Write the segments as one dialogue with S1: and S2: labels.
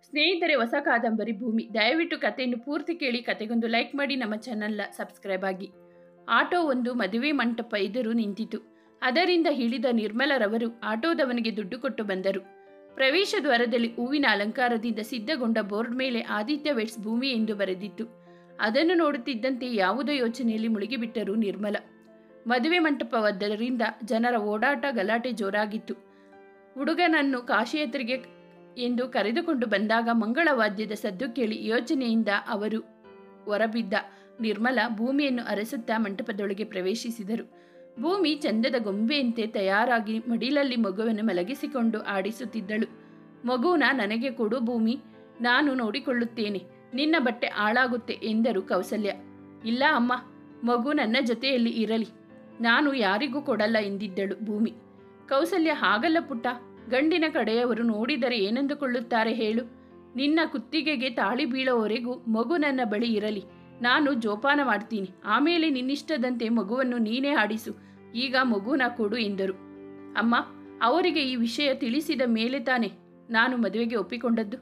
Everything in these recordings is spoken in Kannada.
S1: ಸ್ನೇಹಿತರೆ, ಹೊಸ ಕಾದಂಬರಿ ಭೂಮಿ. ದಯವಿಟ್ಟು ಕಥೆಯನ್ನು ಪೂರ್ತಿ ಕೇಳಿ, ಕತೆಗೊಂದು ಲೈಕ್ ಮಾಡಿ, ನಮ್ಮ ಚಾನಲ್ನ ಸಬ್ಸ್ಕ್ರೈಬ್ ಆಗಿ. ಆಟೋ ಒಂದು ಮದುವೆ ಮಂಟಪ ಎದುರು ನಿಂತಿತು. ಅದರಿಂದ ಇಳಿದ ನಿರ್ಮಲರವರು ಆಟೋದವನಿಗೆ ದುಡ್ಡು ಕೊಟ್ಟು ಬಂದರು. ಪ್ರವೇಶ ದ್ವಾರದಲ್ಲಿ ಹೂವಿನ ಅಲಂಕಾರದಿಂದ ಸಿದ್ಧಗೊಂಡ ಬೋರ್ಡ್ ಮೇಲೆ ಆದಿತ್ಯ ವೆಡ್ಸ್ ಭೂಮಿ ಎಂದು ಬರೆದಿತ್ತು. ಅದನ್ನು ನೋಡುತ್ತಿದ್ದಂತೆ ಯಾವುದೋ ಯೋಚನೆಯಲ್ಲಿ ಮುಳುಗಿಬಿಟ್ಟರು ನಿರ್ಮಲ. ಮದುವೆ ಮಂಟಪವಾದ್ದರಿಂದ ಜನರ ಓಡಾಟ ಗಲಾಟೆ ಜೋರಾಗಿತ್ತು. ಹುಡುಗನನ್ನು ಕಾಶಿಯಾತ್ರೆಗೆ ಎಂದು ಕರೆದುಕೊಂಡು ಬಂದಾಗ ಮಂಗಳವಾದ್ಯದ ಸದ್ದು ಕೇಳಿ ಯೋಚನೆಯಿಂದ ಅವರು ಹೊರಬಿದ್ದ ನಿರ್ಮಲ ಭೂಮಿಯನ್ನು ಅರಸುತ್ತಾ ಮಂಟಪದೊಳಗೆ ಪ್ರವೇಶಿಸಿದರು. ಭೂಮಿ ಚಂದದ ಗೊಂಬೆಯಂತೆ ತಯಾರಾಗಿ ಮಡಿಲಲ್ಲಿ ಮಗುವನ್ನು ಮಲಗಿಸಿಕೊಂಡು ಆಡಿಸುತ್ತಿದ್ದಳು. ಮಗುನ ನನಗೆ ಕೊಡು ಭೂಮಿ, ನಾನು ನೋಡಿಕೊಳ್ಳುತ್ತೇನೆ, ನಿನ್ನ ಬಟ್ಟೆ ಹಾಳಾಗುತ್ತೆ ಎಂದರು ಕೌಸಲ್ಯ. ಇಲ್ಲ ಅಮ್ಮ, ಮಗು ನನ್ನ ಜೊತೆಯಲ್ಲಿ ಇರಲಿ, ನಾನು ಯಾರಿಗೂ ಕೊಡಲ್ಲ ಎಂದಿದ್ದಳು ಭೂಮಿ. ಕೌಸಲ್ಯ, ಹಾಗಲ್ಲ ಪುಟ್ಟ, ಗಂಡಿನ ಕಡೆಯವರು ನೋಡಿದರೆ ಏನಂದುಕೊಳ್ಳುತ್ತಾರೆ ಹೇಳು. ನಿನ್ನ ಕುತ್ತಿಗೆಗೆ ತಾಳಿ ಬೀಳೋವರೆಗೂ ಮಗು ನನ್ನ ಬಳಿ ಇರಲಿ, ನಾನು ಜೋಪಾನ ಮಾಡ್ತೀನಿ, ಆಮೇಲೆ ನಿನ್ನಿಷ್ಟದಂತೆ ಮಗುವನ್ನು ನೀನೇ ಆಡಿಸು, ಈಗ ಮಗುನ ಕೊಡು ಎಂದರು. ಅಮ್ಮ, ಅವರಿಗೆ ಈ ವಿಷಯ ತಿಳಿಸಿದ ಮೇಲೆ ತಾನೆ ನಾನು ಮದುವೆಗೆ ಒಪ್ಪಿಕೊಂಡದ್ದು.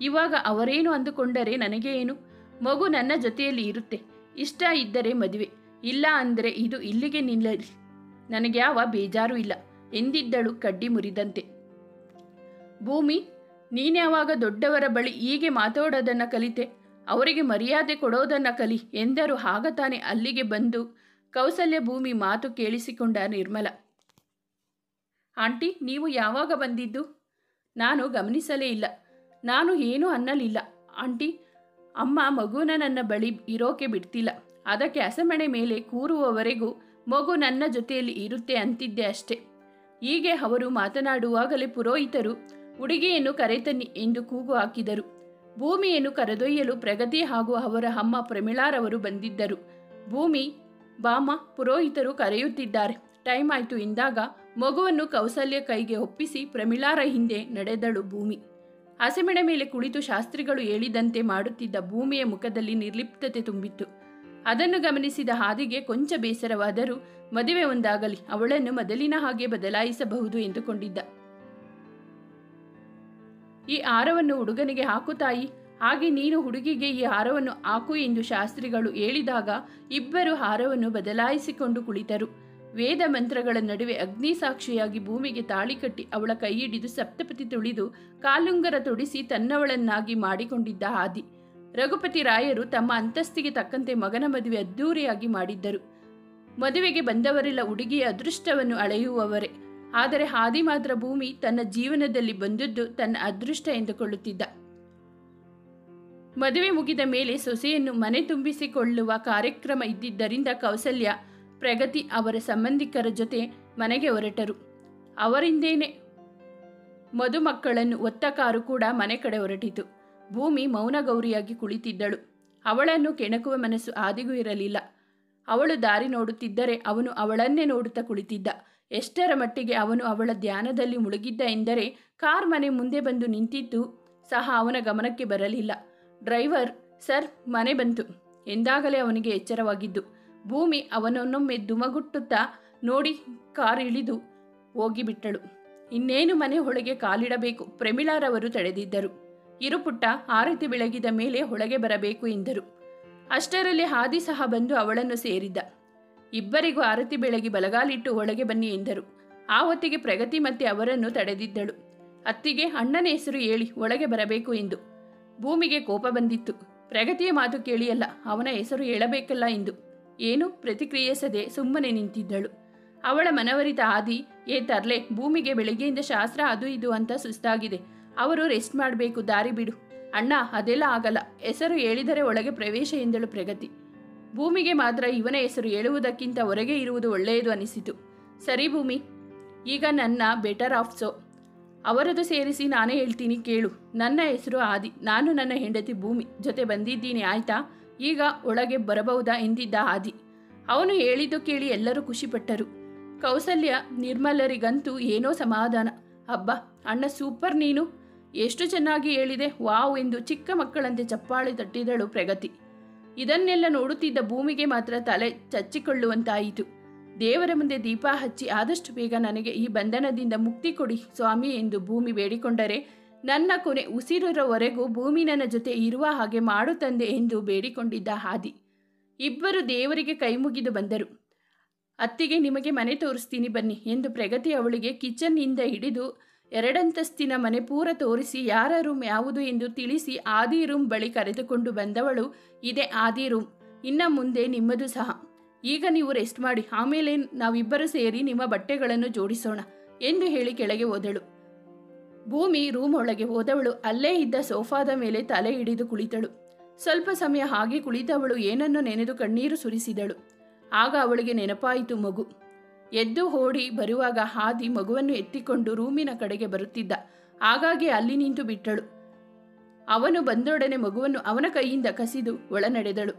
S1: ಇವಾಗ ಅವರೇನು ಅಂದುಕೊಂಡರೆ ನನಗೆ ಏನು? ಮಗು ನನ್ನ ಜೊತೆಯಲ್ಲಿ ಇರುತ್ತೆ, ಇಷ್ಟ ಇದ್ದರೆ ಮದುವೆ, ಇಲ್ಲ ಅಂದರೆ ಇದು ಇಲ್ಲಿಗೆ ನಿಲ್ಲಲಿ, ನನಗ್ಯಾವ ಬೇಜಾರು ಇಲ್ಲ ಎಂದಿದ್ದಳು ಕಡ್ಡಿ ಮುರಿದಂತೆ. ಭೂಮಿ, ನೀನ್ಯಾವಾಗ ದೊಡ್ಡವರ ಬಳಿ ಹೀಗೆ ಮಾತಾಡೋದನ್ನು ಕಲಿತೆ? ಅವರಿಗೆ ಮರ್ಯಾದೆ ಕೊಡೋದನ್ನು ಕಲಿ ಎಂದರು. ಆಗ ತಾನೆ ಅಲ್ಲಿಗೆ ಬಂದು ಕೌಸಲ್ಯ ಭೂಮಿ ಮಾತು ಕೇಳಿಸಿಕೊಂಡ ನಿರ್ಮಲ. ಆಂಟಿ, ನೀವು ಯಾವಾಗ ಬಂದಿದ್ದು? ನಾನು ಗಮನಿಸಲೇ ಇಲ್ಲ. ನಾನು ಏನೂ ಅನ್ನಲಿಲ್ಲ ಆಂಟಿ. ಅಮ್ಮ ಮಗುನ ನನ್ನ ಬಳಿ ಇರೋಕೆ ಬಿಡ್ತಿಲ್ಲ, ಅದಕ್ಕೆ ಹಸೆಮಣೆ ಮೇಲೆ ಕೂರುವವರೆಗೂ ಮಗು ನನ್ನ ಜೊತೆಯಲ್ಲಿ ಇರುತ್ತೆ ಅಂತಿದ್ದೆ ಅಷ್ಟೆ. ಹೀಗೆ ಅವರು ಮಾತನಾಡುವಾಗಲೇ ಪುರೋಹಿತರು ಹುಡುಗಿಯನ್ನು ಕರೆತನ್ನಿ ಎಂದು ಕೂಗು ಹಾಕಿದರು. ಭೂಮಿಯನ್ನು ಕರೆದೊಯ್ಯಲು ಪ್ರಗತಿ ಹಾಗೂ ಅವರ ಅಮ್ಮ ಪ್ರಮಿಳಾರವರು ಬಂದಿದ್ದರು. ಭೂಮಿ, ಬಾಮ, ಪುರೋಹಿತರು ಕರೆಯುತ್ತಿದ್ದಾರೆ, ಟೈಮ್ ಆಯಿತು ಎಂದಾಗ ಮಗುವನ್ನು ಕೌಸಲ್ಯ ಕೈಗೆ ಒಪ್ಪಿಸಿ ಪ್ರಮಿಳಾರ ಹಿಂದೆ ನಡೆದಳು ಭೂಮಿ. ಹಸೆಮಣೆ ಮೇಲೆ ಕುಳಿತು ಶಾಸ್ತ್ರಿಗಳು ಹೇಳಿದಂತೆ ಮಾಡುತ್ತಿದ್ದ ಭೂಮಿಯ ಮುಖದಲ್ಲಿ ನಿರ್ಲಿಪ್ತತೆ ತುಂಬಿತ್ತು. ಅದನ್ನು ಗಮನಿಸಿದ ಹಾದಿಗೆ ಕೊಂಚ ಬೇಸರವಾದರೂ ಮದುವೆ ಒಂದಾಗಲಿ, ಅವಳನ್ನು ಮೊದಲಿನ ಹಾಗೆ ಬದಲಾಯಿಸಬಹುದು ಎಂದುಕೊಂಡಿದ್ದ. ಈ ಹಾರವನ್ನು ಹುಡುಗನಿಗೆ ಹಾಕು ತಾಯಿ, ಹಾಗೆ ನೀನು ಹುಡುಗಿಗೆ ಈ ಹಾರವನ್ನು ಹಾಕು ಎಂದು ಶಾಸ್ತ್ರಿಗಳು ಹೇಳಿದಾಗ ಇಬ್ಬರು ಹಾರವನ್ನು ಬದಲಾಯಿಸಿಕೊಂಡು ಕುಳಿತರು. ವೇದ ಮಂತ್ರಗಳ ನಡುವೆ ಅಗ್ನಿ ಸಾಕ್ಷಿಯಾಗಿ ಭೂಮಿಗೆ ತಾಳಿ ಕಟ್ಟಿ ಅವಳ ಕೈ ಹಿಡಿದು ಸಪ್ತಪತಿ ತುಳಿದು ಕಾಲುಂಗರ ತೊಡಿಸಿ ತನ್ನವಳನ್ನಾಗಿ ಮಾಡಿಕೊಂಡಿದ್ದ ಹಾದಿ. ರಘುಪತಿ ರಾಯರು ತಮ್ಮ ಅಂತಸ್ತಿಗೆ ತಕ್ಕಂತೆ ಮಗನ ಮದುವೆ ಅದ್ದೂರಿಯಾಗಿ ಮಾಡಿದ್ದರು. ಮದುವೆಗೆ ಬಂದವರೆಲ್ಲ ಹುಡುಗಿಯ ಅದೃಷ್ಟವನ್ನು ಅಳೆಯುವವರೇ, ಆದರೆ ಹಾದಿ ಮಾತ್ರ ಭೂಮಿ ತನ್ನ ಜೀವನದಲ್ಲಿ ಬಂದದ್ದು ತನ್ನ ಅದೃಷ್ಟ ಎಂದುಕೊಳ್ಳುತ್ತಿದ್ದ. ಮದುವೆ ಮುಗಿದ ಮೇಲೆ ಸೊಸೆಯನ್ನು ಮನೆ ತುಂಬಿಸಿಕೊಳ್ಳುವ ಕಾರ್ಯಕ್ರಮ ಇದ್ದಿದ್ದರಿಂದ ಕೌಸಲ್ಯ ಪ್ರಗತಿ ಅವರ ಸಂಬಂಧಿಕರ ಜೊತೆ ಮನೆಗೆ ಹೊರಟರು. ಅವರಿಂದೇನೆ ಮದುಮಕ್ಕಳನ್ನು ಒತ್ತ ಕಾರು ಕೂಡ ಮನೆ ಕಡೆ ಹೊರಟಿತು. ಭೂಮಿ ಮೌನಗೌರಿಯಾಗಿ ಕುಳಿತಿದ್ದಳು. ಅವಳನ್ನು ಕೆಣಕುವ ಮನಸ್ಸು ಆದಿಗೂ ಇರಲಿಲ್ಲ. ಅವಳು ದಾರಿ ನೋಡುತ್ತಿದ್ದರೆ ಅವನು ಅವಳನ್ನೇ ನೋಡುತ್ತಾ ಕುಳಿತಿದ್ದ. ಎಷ್ಟರ ಮಟ್ಟಿಗೆ ಅವನು ಅವಳ ಧ್ಯಾನದಲ್ಲಿ ಮುಳುಗಿದ್ದ ಎಂದರೆ ಕಾರ್ ಮನೆ ಮುಂದೆ ಬಂದು ನಿಂತಿದ್ದು ಸಹ ಅವನ ಗಮನಕ್ಕೆ ಬರಲಿಲ್ಲ. ಡ್ರೈವರ್, ಸರ್, ಮನೆ ಬಂತು ಎಂದಾಗಲೇ ಅವನಿಗೆ ಎಚ್ಚರವಾಗಿದ್ದು. ಭೂಮಿ ಅವನನ್ನೊಮ್ಮೆ ದುಮಗುಟ್ಟುತ್ತಾ ನೋಡಿ ಕಾರ್ ಇಳಿದು ಹೋಗಿಬಿಟ್ಟಳು. ಇನ್ನೇನು ಮನೆ ಒಳಗೆ ಕಾಲಿಡಬೇಕು, ಪ್ರಮಿಳಾರವರು ತಡೆದಿದ್ದರು. ಇರುಪುಟ್ಟ, ಆರತಿ ಬೆಳಗಿದ ಮೇಲೆ ಒಳಗೆ ಬರಬೇಕು ಎಂದರು. ಅಷ್ಟರಲ್ಲಿ ಹಾದಿ ಸಹ ಬಂದು ಅವಳನ್ನು ಸೇರಿದ್ದ. ಇಬ್ಬರಿಗೂ ಆರತಿ ಬೆಳಗಿ ಬಲಗಾಲಿಟ್ಟು ಒಳಗೆ ಬನ್ನಿ ಎಂದರು. ಆ ಹೊತ್ತಿಗೆ ಪ್ರಗತಿ ಮತ್ತೆ ಅವರನ್ನು ತಡೆದಿದ್ದಳು. ಅತ್ತಿಗೆ, ಅಣ್ಣನ ಹೆಸರು ಹೇಳಿ ಒಳಗೆ ಬರಬೇಕು ಎಂದು. ಭೂಮಿಗೆ ಕೋಪ ಬಂದಿತ್ತು. ಪ್ರಗತಿಯ ಮಾತು ಕೇಳಿಯಲ್ಲ, ಅವನ ಹೆಸರು ಹೇಳಬೇಕಲ್ಲ ಎಂದು ಏನು ಪ್ರತಿಕ್ರಿಯಿಸದೆ ಸುಮ್ಮನೆ ನಿಂತಿದ್ದಳು. ಅವಳ ಮನವರಿತ ಆದಿ, ತರ್ಲೆ, ಭೂಮಿಗೆ ಬೆಳಗ್ಗೆಯಿಂದ ಶಾಸ್ತ್ರ ಅದು ಇದು ಅಂತ ಸುಸ್ತಾಗಿದೆ, ಅವರು ರೆಸ್ಟ್ ಮಾಡಬೇಕು, ದಾರಿ ಬಿಡು. ಅಣ್ಣ, ಅದೆಲ್ಲ ಆಗಲ್ಲ, ಹೆಸರು ಹೇಳಿದರೆ ಒಳಗೆ ಪ್ರವೇಶ ಎಂದಳು ಪ್ರಗತಿ. ಭೂಮಿಗೆ ಮಾತ್ರ ಇವನ ಹೆಸರು ಹೇಳುವುದಕ್ಕಿಂತ ಹೊರಗೆ ಇರುವುದು ಒಳ್ಳೆಯದು ಅನಿಸಿತು. ಸರಿ ಭೂಮಿ, ಈಗ ನನ್ನ ಬೆಟರ್ ಆಫ್ ಸೋ ಅವರದು ಸೇರಿಸಿ ನಾನೇ ಹೇಳ್ತೀನಿ ಕೇಳು. ನನ್ನ ಹೆಸರು ಆದಿ, ನಾನು ನನ್ನ ಹೆಂಡತಿ ಭೂಮಿ ಜೊತೆ ಬಂದಿದ್ದೀನಿ, ಆಯ್ತಾ? ಈಗ ಒಳಗೆ ಬರಬಹುದಾ ಎಂದಿದ್ದ ಆದಿ. ಅವನು ಹೇಳಿದ್ದು ಕೇಳಿ ಎಲ್ಲರೂ ಖುಷಿಪಟ್ಟರು. ಕೌಸಲ್ಯ ನಿರ್ಮಲರಿಗಂತೂ ಏನೋ ಸಮಾಧಾನ. ಹಬ್ಬ ಅಣ್ಣ, ಸೂಪರ್, ನೀನು ಎಷ್ಟು ಚೆನ್ನಾಗಿ ಹೇಳಿದೆ, ವಾವ್ ಎಂದು ಚಿಕ್ಕ ಮಕ್ಕಳಂತೆ ಚಪ್ಪಾಳೆ ತಟ್ಟಿದಳು ಪ್ರಗತಿ. ಇದನ್ನೆಲ್ಲ ನೋಡುತ್ತಿದ್ದ ಭೂಮಿಗೆ ಮಾತ್ರ ತಲೆ ಚಚ್ಚಿಕೊಳ್ಳುವಂತಾಯಿತು. ದೇವರ ಮುಂದೆ ದೀಪ ಹಚ್ಚಿ ಆದಷ್ಟು ಬೇಗ ನನಗೆ ಈ ಬಂಧನದಿಂದ ಮುಕ್ತಿ ಕೊಡಿ ಸ್ವಾಮಿ ಎಂದು ಭೂಮಿ ಬೇಡಿಕೊಂಡರೆ ನನ್ನ ಕೊನೆ ಉಸಿರಿರೋವರೆಗೂ ಭೂಮಿ ನನ್ನ ಜೊತೆ ಇರುವ ಹಾಗೆ ಮಾಡು ತಂದೆ ಎಂದು ಬೇಡಿಕೊಂಡಿದ್ದ ಆದಿ. ಇಬ್ಬರು ದೇವರಿಗೆ ಕೈಮುಗಿದು ಬಂದರು. ಅತ್ತಿಗೆ ನಿಮಗೆ ಮನೆ ತೋರಿಸ್ತೀನಿ ಬನ್ನಿ ಎಂದು ಪ್ರಗತಿ ಅವಳಿಗೆ ಕಿಚನ್ನಿಂದ ಹಿಡಿದು 2 ಅಂತಸ್ತಿನ ಮನೆ ಪೂರ ತೋರಿಸಿ ಯಾರ ರೂಮ್ ಯಾವುದು ಎಂದು ತಿಳಿಸಿ ಆದಿ ರೂಮ್ ಬಳಿ ಕರೆದುಕೊಂಡು ಬಂದವಳು, ಇದೇ ಆದಿ ರೂಮ್, ಇನ್ನು ಮುಂದೆ ನಿಮ್ಮದು ಸಹ. ಈಗ ನೀವು ರೆಸ್ಟ್ ಮಾಡಿ, ಆಮೇಲೆ ನಾವಿಬ್ಬರು ಸೇರಿ ನಿಮ್ಮ ಬಟ್ಟೆಗಳನ್ನು ಜೋಡಿಸೋಣ ಎಂದು ಹೇಳಿ ಕೆಳಗೆ ಹೋದಳು. ಭೂಮಿ ರೂಮ್ ಒಳಗೆ ಹೋದವಳು ಅಲ್ಲೇ ಇದ್ದ ಸೋಫಾದ ಮೇಲೆ ತಲೆ ಹಿಡಿದು ಕುಳಿತಳು. ಸ್ವಲ್ಪ ಸಮಯ ಹಾಗೆ ಕುಳಿತವಳು ಏನನ್ನು ನೆನೆದು ಕಣ್ಣೀರು ಸುರಿಸಿದಳು. ಆಗ ಅವಳಿಗೆ ನೆನಪಾಯಿತು ಮಗು. ಎದ್ದು ಓಡಿ ಬರುವಾಗ ಆದಿ ಮಗುವನ್ನು ಎತ್ತಿಕೊಂಡು ರೂಮಿನ ಕಡೆಗೆ ಬರುತ್ತಿದ್ದ. ಹಾಗಾಗಿ ಅಲ್ಲಿ ನಿಂತು ಬಿಟ್ಟಳು. ಅವನು ಬಂದೊಡನೆ ಮಗುವನ್ನು ಅವನ ಕೈಯಿಂದ ಕಸಿದು ಒಳ ನಡೆದಳು.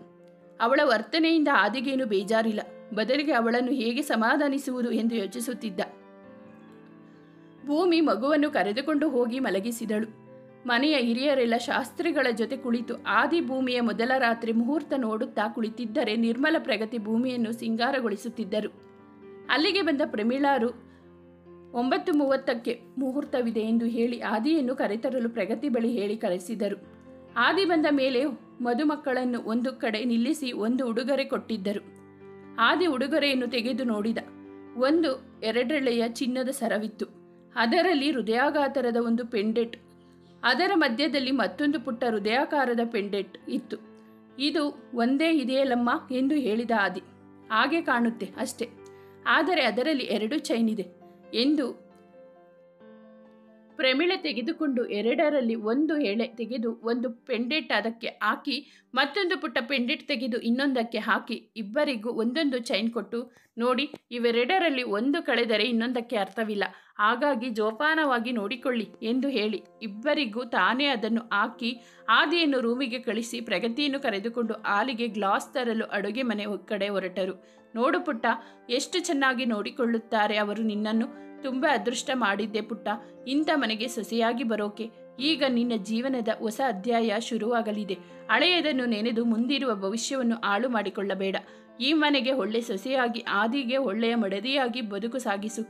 S1: ಅವಳ ವರ್ತನೆಯಿಂದ ಆದಿಗೇನು ಬೇಜಾರಿಲ್ಲ, ಬದಲಿಗೆ ಅವಳನ್ನು ಹೇಗೆ ಸಮಾಧಾನಿಸುವುದು ಎಂದು ಯೋಚಿಸುತ್ತಿದ್ದ. ಭೂಮಿ ಮಗುವನ್ನು ಕರೆದುಕೊಂಡು ಹೋಗಿ ಮಲಗಿಸಿದಳು. ಮನೆಯ ಹಿರಿಯರೆಲ್ಲ ಶಾಸ್ತ್ರಿಗಳ ಜೊತೆ ಕುಳಿತು ಆದಿ ಭೂಮಿಯ ಮೊದಲ ರಾತ್ರಿ ಮುಹೂರ್ತ ನೋಡುತ್ತಾ ಕುಳಿತಿದ್ದರೆ ನಿರ್ಮಲ ಪ್ರಗತಿ ಭೂಮಿಯನ್ನು ಸಿಂಗಾರಗೊಳಿಸುತ್ತಿದ್ದರು. ಅಲ್ಲಿಗೆ ಬಂದ ಪ್ರಮೀಳಾರು 9:30ಕ್ಕೆ ಮುಹೂರ್ತವಿದೆ ಎಂದು ಹೇಳಿ ಆದಿಯನ್ನು ಕರೆತರಲು ಪ್ರಗತಿ ಬಳಿ ಹೇಳಿ ಕರೆಸಿದರು. ಆದಿ ಬಂದ ಮೇಲೆ ಮದುಮಕ್ಕಳನ್ನು ಒಂದು ಕಡೆ ನಿಲ್ಲಿಸಿ ಒಂದು ಉಡುಗೊರೆ ಕೊಟ್ಟಿದ್ದರು. ಆದಿ ಉಡುಗೊರೆಯನ್ನು ತೆಗೆದು ನೋಡಿದ. ಒಂದು 2 ಎಳೆಯ ಚಿನ್ನದ ಸರವಿತ್ತು. ಅದರಲ್ಲಿ ಹೃದಯಾಘಾತರದ ಒಂದು ಪೆಂಡೆಂಟ್, ಅದರ ಮಧ್ಯದಲ್ಲಿ ಮತ್ತೊಂದು ಪುಟ್ಟ ಹೃದಯಾಕಾರದ ಪೆಂಡೆಂಟ್ ಇತ್ತು. ಇದು ಒಂದೇ ಇದೆಯಲ್ಲಮ್ಮ ಎಂದು ಹೇಳಿದ ಆದಿ. ಹಾಗೆ ಕಾಣುತ್ತೆ ಅಷ್ಟೇ, ಆದರೆ ಅದರಲ್ಲಿ 2 ಚೈನ್ ಇದೆ ಎಂದು ಪ್ರಮೀಳೆ ತೆಗೆದುಕೊಂಡು 2ರಲ್ಲಿ ಒಂದು ಎಳೆ ತೆಗೆದು ಒಂದು ಪೆಂಡೆಂಟ್ ಅದಕ್ಕೆ ಹಾಕಿ ಮತ್ತೊಂದು ಪುಟ್ಟ ಪೆಂಡೆಂಟ್ ತೆಗೆದು ಇನ್ನೊಂದಕ್ಕೆ ಹಾಕಿ ಇಬ್ಬರಿಗೂ ಒಂದೊಂದು ಚೈನ್ ಕೊಟ್ಟು, ನೋಡಿ, ಇವೆರಡರಲ್ಲಿ ಒಂದು ಕಳೆದರೆ ಇನ್ನೊಂದಕ್ಕೆ ಅರ್ಥವಿಲ್ಲ, ಹಾಗಾಗಿ ಜೋಪಾನವಾಗಿ ನೋಡಿಕೊಳ್ಳಿ ಎಂದು ಹೇಳಿ ಇಬ್ಬರಿಗೂ ತಾನೇ ಅದನ್ನು ಹಾಕಿ ಆದಿಯನ್ನು ರೂಮಿಗೆ ಕಳಿಸಿ ಪ್ರಗತಿಯನ್ನು ಕರೆದುಕೊಂಡು ಹಾಲಿಗೆ ಗ್ಲಾಸ್ ತರಲು ಅಡುಗೆ ಮನೆ ಕಡೆ ಹೊರಟರು. ನೋಡು ಪುಟ್ಟ, ಎಷ್ಟು ಚೆನ್ನಾಗಿ ನೋಡಿಕೊಳ್ಳುತ್ತಾರೆ ಅವರು ನಿನ್ನನ್ನು. ತುಂಬ ಅದೃಷ್ಟ ಮಾಡಿದ್ದೆ ಪುಟ್ಟ, ಇಂಥ ಮನೆಗೆ ಸೊಸೆಯಾಗಿ ಬರೋಕೆ. ಈಗ ನಿನ್ನ ಜೀವನದ ಹೊಸ ಅಧ್ಯಾಯ ಶುರುವಾಗಲಿದೆ. ಹಳೆಯದನ್ನು ನೆನೆದು ಮುಂದಿರುವ ಭವಿಷ್ಯವನ್ನು ಹಾಳು ಮಾಡಿಕೊಳ್ಳಬೇಡ. ಈ ಮನೆಗೆ ಒಳ್ಳೆ ಸೊಸೆಯಾಗಿ ಆದಿಗೆ ಒಳ್ಳೆಯ ಮಡದಿಯಾಗಿ ಬದುಕು ಸಾಗಿಸು.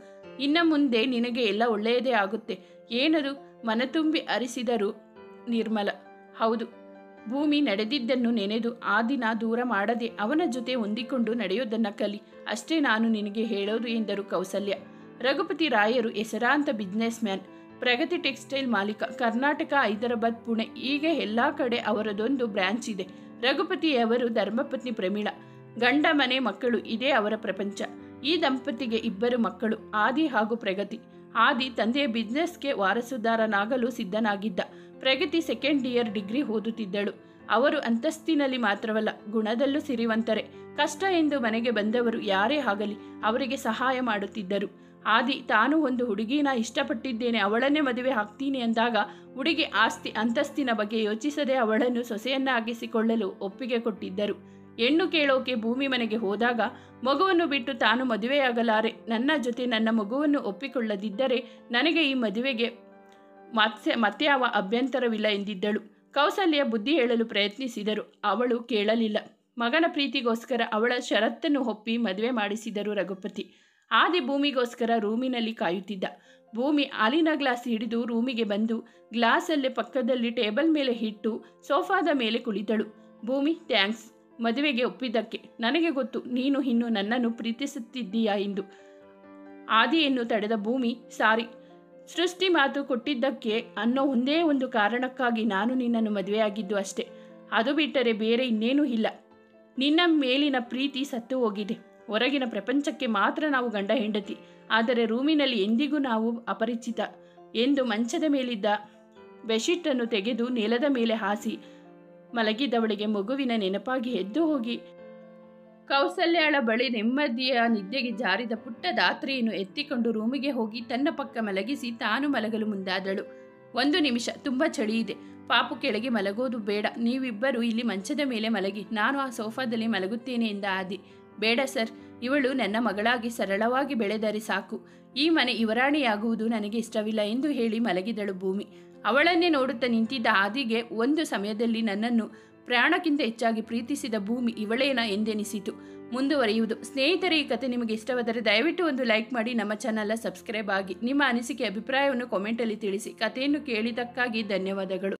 S1: ಇನ್ನು ಮುಂದೆ ನಿನಗೆ ಎಲ್ಲ ಒಳ್ಳೆಯದೇ ಆಗುತ್ತೆ. ಏನದು ಮನತುಂಬಿ ಹರಿಸಿದರು ನಿರ್ಮಲ. ಹೌದು, ಭೂಮಿ ನಡೆದಿದ್ದನ್ನು ನೆನೆದು ಆ ದಿನ ದೂರ ಮಾಡದೆ ಅವನ ಜೊತೆ ಹೊಂದಿಕೊಂಡು ನಡೆಯೋದನ್ನು ಕಲಿ, ಅಷ್ಟೇ ನಾನು ನಿನಗೆ ಹೇಳೋದು ಎಂದರು ಕೌಸಲ್ಯ. ರಘುಪತಿ ರಾಯರು ಹೆಸರಾಂತ ಬಿಸ್ನೆಸ್ ಮ್ಯಾನ್, ಪ್ರಗತಿ ಟೆಕ್ಸ್ಟೈಲ್ ಮಾಲೀಕ, ಕರ್ನಾಟಕ, ಹೈದರಾಬಾದ್, ಪುಣೆ, ಹೀಗೆ ಎಲ್ಲ ಕಡೆ ಅವರದೊಂದು ಬ್ರಾಂಚ್ ಇದೆ. ರಘುಪತಿಯವರು ಧರ್ಮಪತ್ನಿ ಪ್ರಮೀಳಾ, ಗಂಡ ಮನೆ ಮಕ್ಕಳು ಇದೇ ಅವರ ಪ್ರಪಂಚ. ಈ ದಂಪತಿಗೆ 2 ಮಕ್ಕಳು, ಆದಿ ಹಾಗೂ ಪ್ರಗತಿ. ಆದಿ ತಂದೆಯ ಬಿಸ್ನೆಸ್ಗೆ ವಾರಸುದಾರನಾಗಲು ಸಿದ್ಧನಾಗಿದ್ದ. ಪ್ರಗತಿ 2nd ಇಯರ್ ಡಿಗ್ರಿ ಓದುತ್ತಿದ್ದಳು. ಅವರು ಅಂತಸ್ತಿನಲ್ಲಿ ಮಾತ್ರವಲ್ಲ, ಗುಣದಲ್ಲೂ ಸಿರಿವಂತರೆ. ಕಷ್ಟ ಎಂದು ಮನೆಗೆ ಬಂದವರು ಯಾರೇ ಆಗಲಿ ಅವರಿಗೆ ಸಹಾಯ ಮಾಡುತ್ತಿದ್ದರು. ಆದಿ ತಾನು ಒಂದು ಹುಡುಗಿನ ಇಷ್ಟಪಟ್ಟಿದ್ದೇನೆ, ಅವಳನ್ನೇ ಮದುವೆ ಆಗ್ತೀನಿ ಅಂದಾಗ ಹುಡುಗಿ ಆಸ್ತಿ ಅಂತಸ್ತಿನ ಬಗ್ಗೆ ಯೋಚಿಸದೆ ಅವಳನ್ನು ಸೊಸೆಯನ್ನಾಗಿಸಿಕೊಳ್ಳಲು ಒಪ್ಪಿಗೆ ಕೊಟ್ಟಿದ್ದರು. ಹೆಣ್ಣು ಕೇಳೋಕೆ ಭೂಮಿ ಮನೆಗೆ ಹೋದಾಗ ಮಗುವನ್ನು ಬಿಟ್ಟು ತಾನು ಮದುವೆಯಾಗಲಾರೆ, ನನ್ನ ಜೊತೆ ನನ್ನ ಮಗುವನ್ನು ಒಪ್ಪಿಕೊಳ್ಳದಿದ್ದರೆ ನನಗೆ ಈ ಮದುವೆಗೆ ಮತ್ತೆ ಯಾವ ಅಭ್ಯಂತರವಿಲ್ಲ ಎಂದಿದ್ದಳು. ಕೌಸಲ್ಯ ಬುದ್ಧಿ ಹೇಳಲು ಪ್ರಯತ್ನಿಸಿದರು, ಅವಳು ಕೇಳಲಿಲ್ಲ. ಮಗನ ಪ್ರೀತಿಗೋಸ್ಕರ ಅವಳ ಷರತ್ತನ್ನು ಒಪ್ಪಿ ಮದುವೆ ಮಾಡಿಸಿದರು ರಘುಪತಿ. ಆದಿ ಭೂಮಿಗೋಸ್ಕರ ರೂಮಿನಲ್ಲಿ ಕಾಯುತ್ತಿದ್ದ. ಭೂಮಿ ಹಾಲಿನ ಗ್ಲಾಸ್ ಹಿಡಿದು ರೂಮಿಗೆ ಬಂದು ಗ್ಲಾಸಲ್ಲೇ ಪಕ್ಕದಲ್ಲಿ ಟೇಬಲ್ ಮೇಲೆ ಇಟ್ಟು ಸೋಫಾದ ಮೇಲೆ ಕುಳಿತಳು. ಭೂಮಿ, ಥ್ಯಾಂಕ್ಸ್ ಮದುವೆಗೆ ಒಪ್ಪಿದ್ದಕ್ಕೆ. ನನಗೆ ಗೊತ್ತು ನೀನು ಇನ್ನು ನನ್ನನ್ನು ಪ್ರೀತಿಸುತ್ತಿದ್ದೀಯಾ ಎಂದು. ಆದಿಯನ್ನು ತಡೆದ ಭೂಮಿ, ಸಾರಿ, ಸೃಷ್ಟಿ ಮಾತು ಕೊಟ್ಟಿದ್ದಕ್ಕೆ ಅನ್ನೋ ಒಂದೇ ಒಂದು ಕಾರಣಕ್ಕಾಗಿ ನಾನು ನಿನ್ನನ್ನು ಮದುವೆಯಾಗಿದ್ದು ಅಷ್ಟೇ. ಅದು ಬಿಟ್ಟರೆ ಬೇರೆ ಇನ್ನೇನೂ ಇಲ್ಲ. ನಿನ್ನ ಮೇಲಿನ ಪ್ರೀತಿ ಸತ್ತು ಹೋಗಿದೆ. ಹೊರಗಿನ ಪ್ರಪಂಚಕ್ಕೆ ಮಾತ್ರ ನಾವು ಗಂಡ ಹೆಂಡತಿ, ಆದರೆ ರೂಮಿನಲ್ಲಿ ಎಂದಿಗೂ ನಾವು ಅಪರಿಚಿತ ಎಂದು ಮಂಚದ ಮೇಲಿದ್ದ ಬೆಡ್ಶೀಟನ್ನು ತೆಗೆದು ನೆಲದ ಮೇಲೆ ಹಾಸಿ ಮಲಗಿದವಳಿಗೆ ಮಗುವಿನ ನೆನಪಾಗಿ ಎದ್ದು ಹೋಗಿ ಕೌಸಲ್ಯಾಳ ಬಳಿ ನೆಮ್ಮದಿಯ ನಿದ್ದೆಗೆ ಜಾರಿದ ಪುಟ್ಟ ದಾತ್ರಿಯನ್ನು ಎತ್ತಿಕೊಂಡು ರೂಮಿಗೆ ಹೋಗಿ ತನ್ನ ಪಕ್ಕ ಮಲಗಿಸಿ ತಾನು ಮಲಗಲು ಮುಂದಾದಳು. 1 ನಿಮಿಷ, ತುಂಬ ಚಳಿ ಇದೆ, ಪಾಪು ಕೆಳಗೆ ಮಲಗೋದು ಬೇಡ, ನೀವಿಬ್ಬರು ಇಲ್ಲಿ ಮಂಚದ ಮೇಲೆ ಮಲಗಿ, ನಾನು ಆ ಸೋಫಾದಲ್ಲಿ ಮಲಗುತ್ತೇನೆ ಎಂದ ಆದಿ. ಬೇಡ ಸರ್, ಇವಳು ನನ್ನ ಮಗಳಾಗಿ ಸರಳವಾಗಿ ಬೆಳೆದರೆ ಸಾಕು, ಈ ಮನೆ ಯುವರಾಣಿಯಾಗುವುದು ನನಗೆ ಇಷ್ಟವಿಲ್ಲ ಎಂದು ಹೇಳಿ ಮಲಗಿದಳು ಭೂಮಿ. ಅವಳನ್ನೇ ನೋಡುತ್ತಾ ನಿಂತಿದ್ದ ಆದಿಗೆ ಒಂದು ಸಮಯದಲ್ಲಿ ನನ್ನನ್ನು ಪ್ರಾಣಕ್ಕಿಂತ ಹೆಚ್ಚಾಗಿ ಪ್ರೀತಿಸಿದ ಭೂಮಿ ಇವಳೇನ ಎಂದೆನಿಸಿತು. ಮುಂದುವರಿಯುವುದು. ಸ್ನೇಹಿತರೆ, ಈ ಕತೆ ನಿಮಗೆ ಇಷ್ಟವಾದರೆ ದಯವಿಟ್ಟು ಒಂದು ಲೈಕ್ ಮಾಡಿ, ನಮ್ಮ ಚಾನಲ್ನ ಸಬ್ಸ್ಕ್ರೈಬ್ ಆಗಿ. ನಿಮ್ಮ ಅನಿಸಿಕೆ ಅಭಿಪ್ರಾಯವನ್ನು ಕಾಮೆಂಟಲ್ಲಿ ತಿಳಿಸಿ. ಕಥೆಯನ್ನು ಕೇಳಿದ್ದಕ್ಕಾಗಿ ಧನ್ಯವಾದಗಳು.